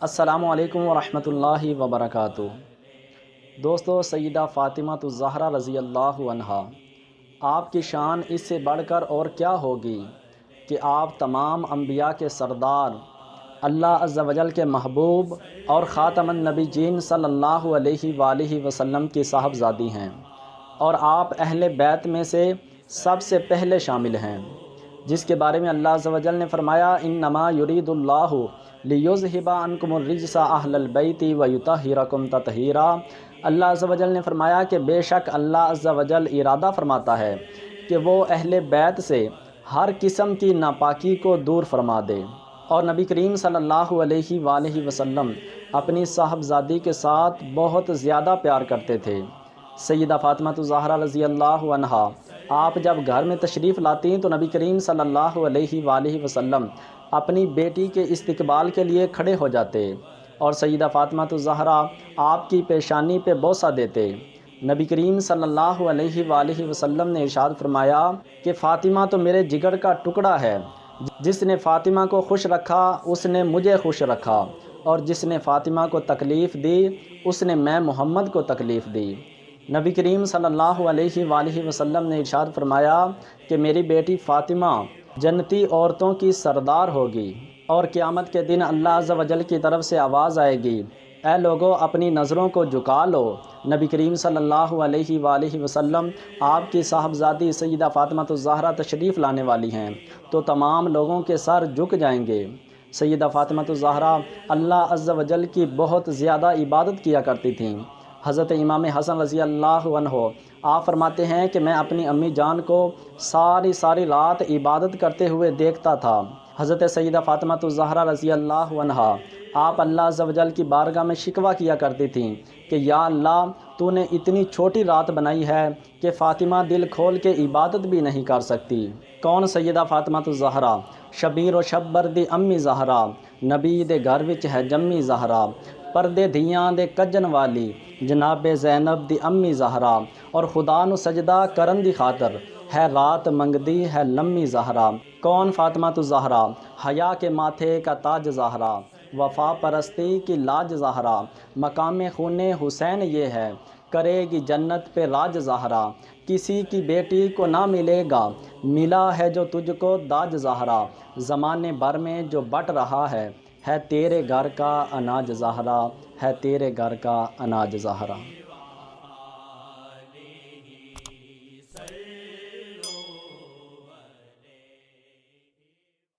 السلام علیکم ورحمۃ اللہ وبرکاتہ۔ دوستو، سیدہ فاطمہ الزہرا رضی اللہ عنہا، آپ کی شان اس سے بڑھ کر اور کیا ہوگی کہ آپ تمام انبیاء کے سردار، اللہ عز و جل کے محبوب اور خاتم النبیین صلی اللہ علیہ وآلہ وسلم کی صاحبزادی ہیں، اور آپ اہل بیت میں سے سب سے پہلے شامل ہیں، جس کے بارے میں اللہ عز و جل نے فرمایا انما یرید اللہ لیذھب عنکم الرجس اہل البیت ویطہرکم تطہیرا۔ اللہ عز و جل نے فرمایا کہ بے شک اللہ عز و جل ارادہ فرماتا ہے کہ وہ اہل بیت سے ہر قسم کی ناپاکی کو دور فرما دے، اور نبی کریم صلی اللہ علیہ وآلہ وسلم اپنی صاحبزادی کے ساتھ بہت زیادہ پیار کرتے تھے۔ سیدہ فاطمہ الزہرا رضی اللہ عنہا، آپ جب گھر میں تشریف لاتی تو نبی کریم صلی اللہ علیہ وآلہ وسلم اپنی بیٹی کے استقبال کے لیے کھڑے ہو جاتے، اور سیدہ فاطمہ الزہرا آپ کی پیشانی پہ بوسہ دیتے۔ نبی کریم صلی اللہ علیہ وآلہ وسلم نے ارشاد فرمایا کہ فاطمہ تو میرے جگر کا ٹکڑا ہے، جس نے فاطمہ کو خوش رکھا اس نے مجھے خوش رکھا، اور جس نے فاطمہ کو تکلیف دی اس نے میں محمد کو تکلیف دی۔ نبی کریم صلی اللہ علیہ وآلہ وسلم نے ارشاد فرمایا کہ میری بیٹی فاطمہ جنتی عورتوں کی سردار ہوگی، اور قیامت کے دن اللہ عز و جل کی طرف سے آواز آئے گی، اے لوگو اپنی نظروں کو جھکا لو، نبی کریم صلی اللہ علیہ وآلہ وسلم آپ کی صاحبزادی سیدہ فاطمہ الزہرا تشریف لانے والی ہیں، تو تمام لوگوں کے سر جھک جائیں گے۔ سیدہ فاطمہ الزہرا اللہ عز و جل کی بہت زیادہ عبادت کیا کرتی تھیں۔ حضرت امام حسن رضی اللہ عنہ آپ فرماتے ہیں کہ میں اپنی امی جان کو ساری رات عبادت کرتے ہوئے دیکھتا تھا۔ حضرت سیدہ فاطمہ الزہرا رضی اللہ عنہا آپ اللہ عز و جل کی بارگاہ میں شکوہ کیا کرتی تھیں کہ یا اللہ، تو نے اتنی چھوٹی رات بنائی ہے کہ فاطمہ دل کھول کے عبادت بھی نہیں کر سکتی۔ کون سیدہ فاطمہ الزہرا؟ شبیر و شبر دی امی زہرا، نبی دے گھر وچ ہے جمی زہرا، پردے دھیاں دے کجن والی جناب زینب دی امی زہرا، اور خدا نو سجدہ کرن دی خاطر ہے رات منگدی ہے لمی زہرا۔ کون فاطمہ الزہرا؟ حیا کے ماتھے کا تاج زہرا، وفا پرستی کی لاج زہرا، مقام خون حسین یہ ہے، کرے گی جنت پہ راج زہرا، کسی کی بیٹی کو نہ ملے گا ملا ہے جو تجھ کو داج زہرا، زمانے بھر میں جو بٹ رہا ہے تیرے گھر کا اناج زہرا، ہے تیرے گھر کا اناج زہرا۔